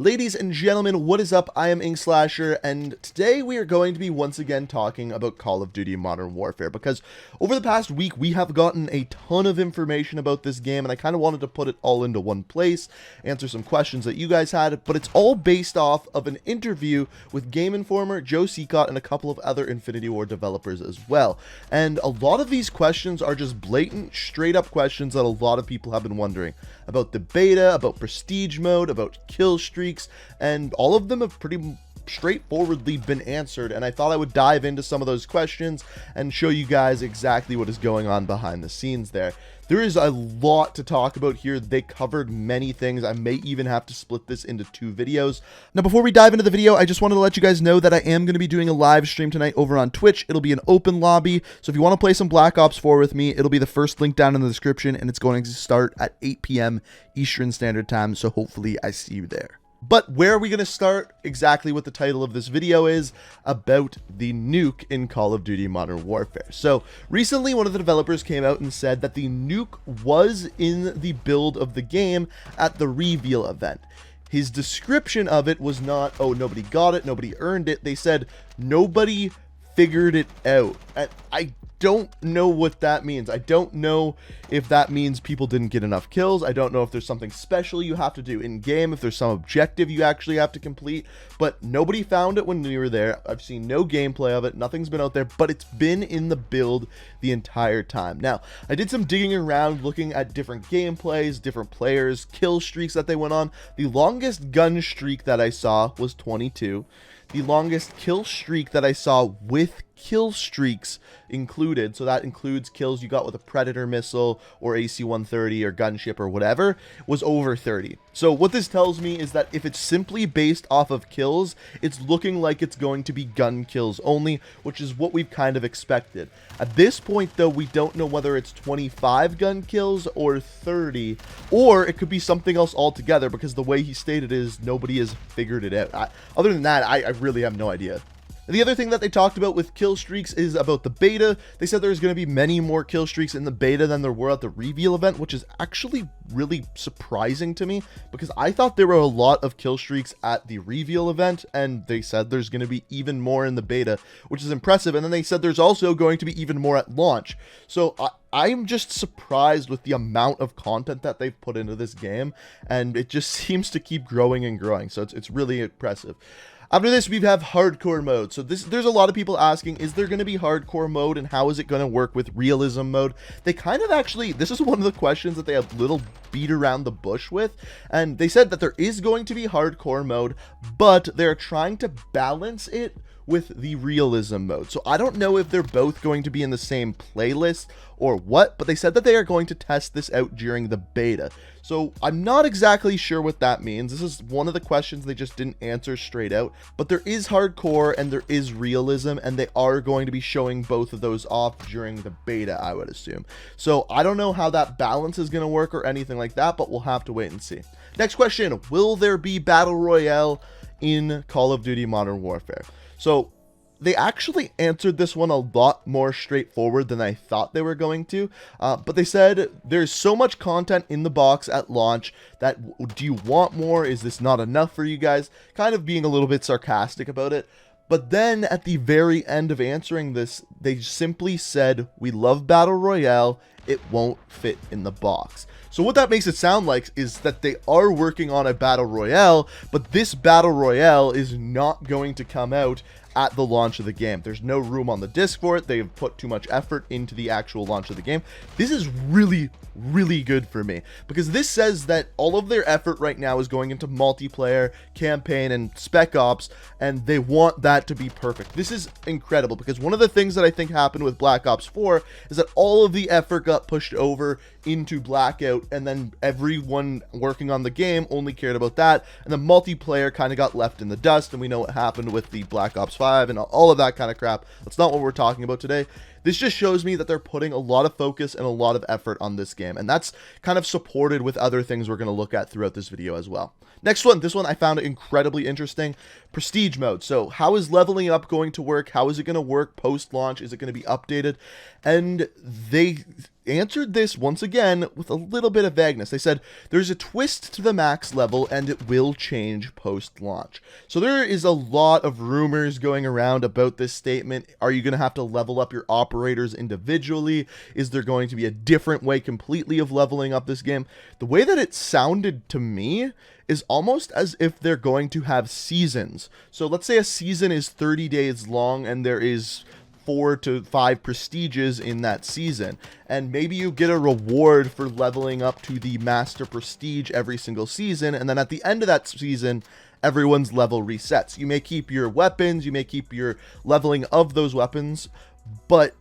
Ladies and gentlemen, what is up? I am Inkslasher, and today we are going to be once again talking about Call of Duty Modern Warfare, because over the past week we have gotten a ton of information about this game, and I kind of wanted to put it all into one place, answer some questions that you guys had, but it's all based off of an interview with Game Informer, Joe Seacott, and a couple of other Infinity Ward developers as well. And a lot of these questions are just blatant, straight-up questions that a lot of people have been wondering about the beta, about prestige mode, about Killstreaks, and all of them have pretty straightforwardly been answered, and I thought I would dive into some of those questions and show you guys exactly what is going on behind the scenes there. There is a lot to talk about here. They covered many things. I may even have to split this into 2 videos. Now, before we dive into the video, I just wanted to let you guys know that I am going to be doing a live stream tonight over on Twitch. It'll be an open lobby, so if you want to play some Black Ops 4 with me, it'll be the first link down in the description, and it's going to start at 8 p.m. Eastern Standard Time, so hopefully I see you there. But where are we going to start? Exactly what the title of this video is, about the nuke in Call of Duty Modern Warfare. So recently one of the developers came out and said that the nuke was in the build of the game at the reveal event. His description of it was not, oh, nobody got it, nobody earned it. They said nobody figured it out. And I don't know what that means. I don't know if that means people didn't get enough kills. I don't know if there's something special you have to do in game, if there's some objective you actually have to complete, but nobody found it when we were there. I've seen no gameplay of it. Nothing's been out there, but it's been in the build the entire time. Now, I did some digging around looking at different gameplays, different players, kill streaks that they went on. The longest gun streak that I saw was 22. The longest kill streak that I saw with kill streaks included, so that includes kills you got with a Predator missile or AC-130 or gunship or whatever, was over 30. So what this tells me is that if it's simply based off of kills, it's looking like it's going to be gun kills only, which is what we've kind of expected. At this point though, we don't know whether it's 25 gun kills or 30, or it could be something else altogether, because the way he stated is nobody has figured it out. Other than that, I really have no idea. The other thing that they talked about with kill streaks is about the beta. They said there's going to be many more kill streaks in the beta than there were at the reveal event, which is actually really surprising to me, because I thought there were a lot of kill streaks at the reveal event, and they said there's going to be even more in the beta, which is impressive. And then they said there's also going to be even more at launch. So I'm just surprised with the amount of content that they've put into this game, and it just seems to keep growing and growing. So it's really impressive. After this, we have hardcore mode. So there's a lot of people asking, is there going to be hardcore mode, and how is it going to work with realism mode? They kind of actually, this is one of the questions that they have little beat around the bush with, and they said that there is going to be hardcore mode, but they're trying to balance it with the realism mode. So I don't know if they're both going to be in the same playlist or what, but they said that they are going to test this out during the beta. So I'm not exactly sure what that means. This is one of the questions they just didn't answer straight out, but there is hardcore and there is realism, and they are going to be showing both of those off during the beta, I would assume. So I don't know how that balance is going to work or anything like that, but we'll have to wait and see. Next question, will there be Battle Royale in Call of Duty Modern Warfare? So they actually answered this one a lot more straightforward than I thought they were going to, but they said there's so much content in the box at launch that, do you want more? Is this not enough for you guys? Kind of being a little bit sarcastic about it. But then at the very end of answering this, they simply said, we love Battle Royale, it won't fit in the box. So what that makes it sound like is that they are working on a Battle Royale, but this Battle Royale is not going to come out at the launch of the game. There's no room on the disc for it. They've put too much effort into the actual launch of the game. This is really good for me, because this says that all of their effort right now is going into multiplayer, campaign, and spec ops, and they want that to be perfect. This is incredible, because one of the things that I think happened with Black Ops 4 is that all of the effort got pushed over into Blackout, and then everyone working on the game only cared about that, and the multiplayer kind of got left in the dust, and we know what happened with the Black Ops 5 and all of that kind of crap. That's not what we're talking about today. this just shows me that they're putting a lot of focus and a lot of effort on this game, and that's kind of supported with other things we're going to look at throughout this video as well. Next one, this one I found incredibly interesting. Prestige mode. So how is leveling up going to work? How is it going to work post-launch? Is it going to be updated? And they answered this once again with a little bit of vagueness. They said there's a twist to the max level and it will change post-launch. So there is a lot of rumors going around about this statement. Are you going to have to level up your operators individually? Is there going to be a different way completely of leveling up this game? The way that it sounded to me is almost as if they're going to have seasons. So let's say a season is 30 days long and there is 4 to 5 prestiges in that season, and maybe you get a reward for leveling up to the master prestige every single season, and then at the end of that season everyone's level resets. You may keep your weapons, you may keep your leveling of those weapons, but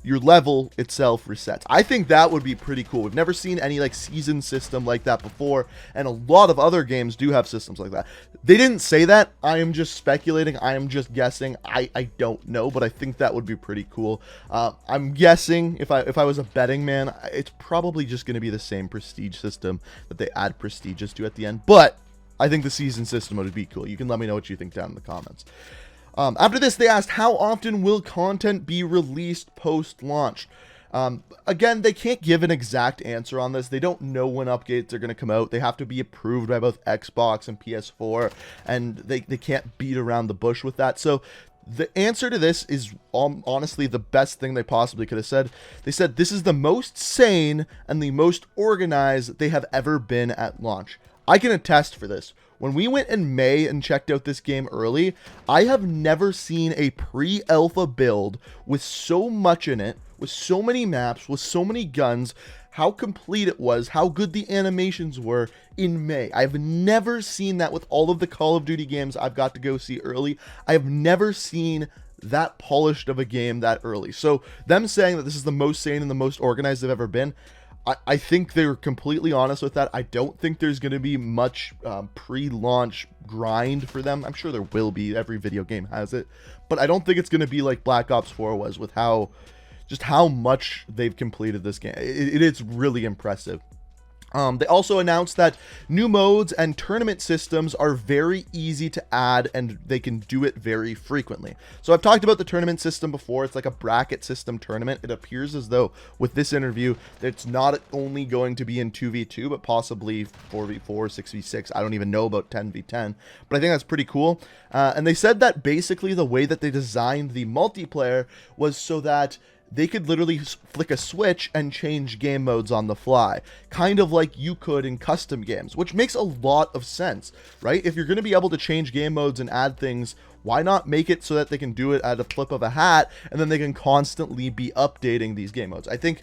your level itself resets. I think that would be pretty cool. We've never seen any like season system like that before, and a lot of other games do have systems like that. They didn't say that. I am just speculating. I am just guessing. I don't know, but I think that would be pretty cool. I'm guessing if I was a betting man, it's probably just going to be the same prestige system that they add prestiges to at the end, but I think the season system would be cool. You can let me know what you think down in the comments. After this, they asked, how often will content be released post-launch? Again, they can't give an exact answer on this. They don't know when updates are going to come out. They have to be approved by both Xbox and PS4, and they can't beat around the bush with that. So the answer to this is honestly the best thing they possibly could have said. They said this is the most sane and the most organized they have ever been at launch. I can attest for this. When we went in May and checked out this game early, I have never seen a pre-alpha build with so much in it, with so many maps, with so many guns, how complete it was, how good the animations were in May. I've never seen that with all of the Call of Duty games I've got to go see early. I have never seen that polished of a game that early. So them saying that this is the most sane and the most organized they've ever been, I think they're completely honest with that. I don't think there's going to be much pre-launch grind for them. I'm sure there will be. Every video game has it. But I don't think it's going to be like Black Ops 4 was with how much they've completed this game. It's really impressive. They also announced that new modes and tournament systems are very easy to add and they can do it very frequently. So I've talked about the tournament system before. It's like a bracket system tournament. It appears as though with this interview that it's not only going to be in 2v2 but possibly 4v4, 6v6. I don't even know about 10v10, but I think that's pretty cool. And they said that basically the way that they designed the multiplayer was so that they could literally flick a switch and change game modes on the fly, kind of like you could in custom games, which makes a lot of sense, right? If you're going to be able to change game modes and add things, why not make it so that they can do it at a flip of a hat, and then they can constantly be updating these game modes? I think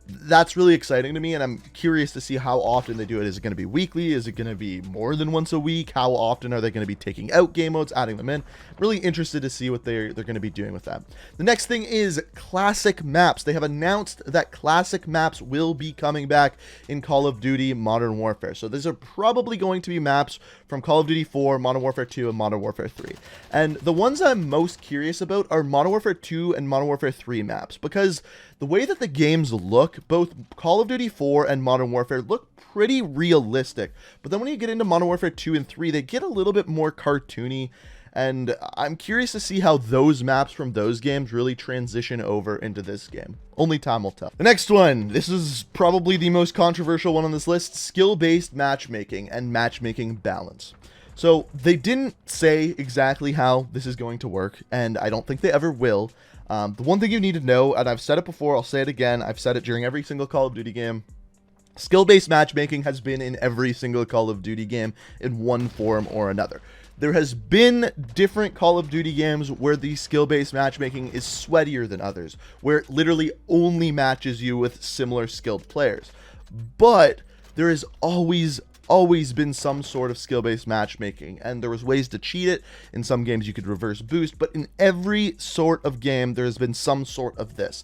that's really exciting to me, and I'm curious to see how often they do it. Is it going to be weekly? Is it going to be more than once a week? How often are they going to be taking out game modes, adding them in? Really interested to see what they're going to be doing with that. The next thing is classic maps. They have announced that classic maps will be coming back in Call of Duty Modern Warfare. So these are probably going to be maps from Call of Duty 4, Modern Warfare 2, and Modern Warfare 3. And the ones I'm most curious about are Modern Warfare 2 and Modern Warfare 3 maps, because the way that the games look, both Call of Duty 4 and Modern Warfare look pretty realistic. But then when you get into Modern Warfare 2 and 3, they get a little bit more cartoony. And I'm curious to see how those maps from those games really transition over into this game. Only time will tell. The next one, this is probably the most controversial one on this list, skill-based matchmaking and matchmaking balance. So they didn't say exactly how this is going to work, and I don't think they ever will. The one thing you need to know, and I've said it before, I'll say it again, I've said it during every single Call of Duty game, skill-based matchmaking has been in every single Call of Duty game in one form or another. There has been different Call of Duty games where the skill-based matchmaking is sweatier than others, where it literally only matches you with similar skilled players. But there has always been some sort of skill-based matchmaking, and there was ways to cheat it. In some games you could reverse boost, but in every sort of game there has been some sort of this.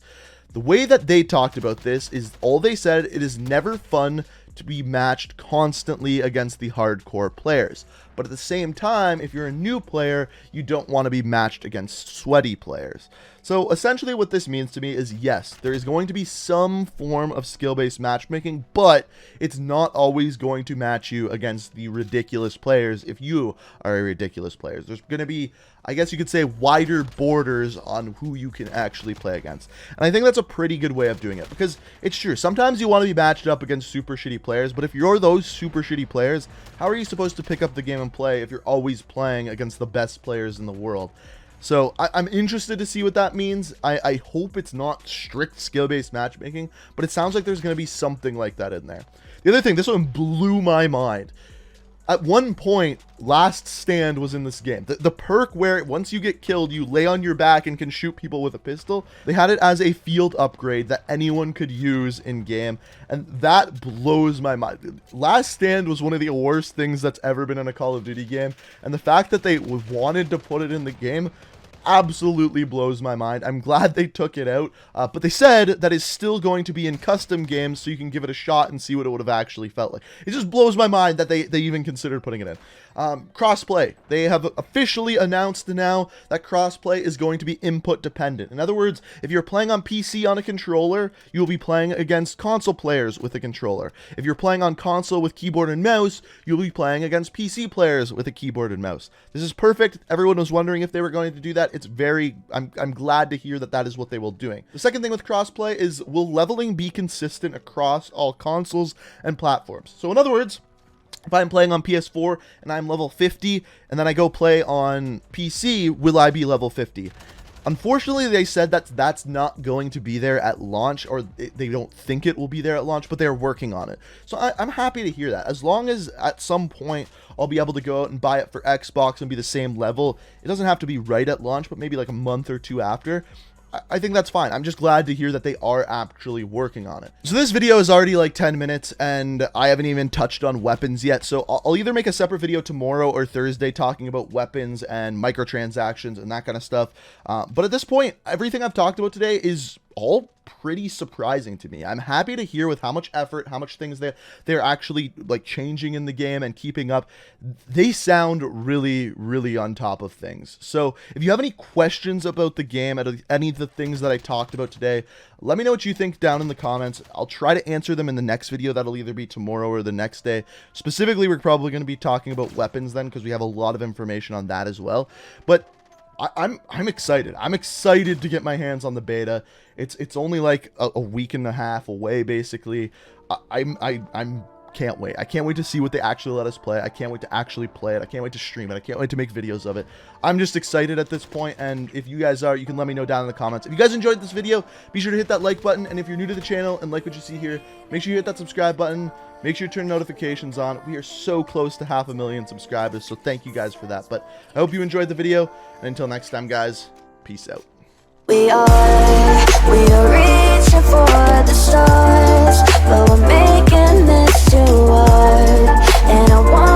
The way that they talked about this is, all they said, it is never fun to be matched constantly against the hardcore players. but at the same time, if you're a new player, you don't want to be matched against sweaty players. So essentially what this means to me is, yes, there is going to be some form of skill-based matchmaking, but it's not always going to match you against the ridiculous players if you are a ridiculous player. There's going to be, I guess you could say, wider borders on who you can actually play against. And I think that's a pretty good way of doing it, because it's true, sometimes you want to be matched up against super shitty players, but if you're those super shitty players, how are you supposed to pick up the game and play if you're always playing against the best players in the world? So I'm interested to see what that means. I hope it's not strict skill-based matchmaking, but it sounds like there's going to be something like that in there. The other thing, this one blew my mind. At one point, Last Stand was in this game. The perk where once you get killed, you lay on your back and can shoot people with a pistol. They had it as a field upgrade that anyone could use in game, and that blows my mind. Last Stand was one of the worst things that's ever been in a Call of Duty game, and the fact that they wanted to put it in the game absolutely blows my mind. I'm glad they took it out, but they said that it's still going to be in custom games, so you can give it a shot and see what it would have actually felt like. It just blows my mind that they even considered putting it in. Crossplay. They have officially announced now that crossplay is going to be input dependent. In other words, if you're playing on PC on a controller, you'll be playing against console players with a controller. If you're playing on console with keyboard and mouse, you'll be playing against PC players with a keyboard and mouse. This is perfect. Everyone was wondering if they were going to do that. It's very, I'm glad to hear that that is what they will be doing. The second thing with crossplay is, will leveling be consistent across all consoles and platforms? So in other words, if I'm playing on PS4 and I'm level 50 and then I go play on PC, will I be level 50? Unfortunately, they said that that's not going to be there at launch, or they don't think it will be there at launch, but they're working on it. So I'm happy to hear that. As long as at some point I'll be able to go out and buy it for Xbox and be the same level, it doesn't have to be right at launch, but maybe like a month or two after, I think that's fine. I'm just glad to hear that they are actually working on it. So this video is already like 10 minutes and I haven't even touched on weapons yet. So I'll either make a separate video tomorrow or Thursday talking about weapons and microtransactions and that kind of stuff. But at this point, everything I've talked about today is all pretty surprising to me. I'm happy to hear with how much effort, how much things they're actually like changing in the game and keeping up. They sound really, really on top of things. So if you have any questions about the game, any of the things that I talked about today, let me know what you think down in the comments. I'll try to answer them in the next video. That'll either be tomorrow or the next day. Specifically, we're probably going to be talking about weapons then, because we have a lot of information on that as well. But I'm excited. I'm excited to get my hands on the beta. It's only like a week and a half away, basically. I'm can't wait. I can't wait to see what they actually let us play. I can't wait to actually play it. I can't wait to stream it. I can't wait to make videos of it. I'm just excited at this point, and if you guys are, you can let me know down in the comments. If you guys enjoyed this video, be sure to hit that like button, and if you're new to the channel and like what you see here, make sure you hit that subscribe button. Make sure you turn notifications on. We are so close to 500,000 subscribers, so thank you guys for that. But I hope you enjoyed the video, and until next time, guys, peace out. We are reaching for the stars, but we're making this too hard, and I want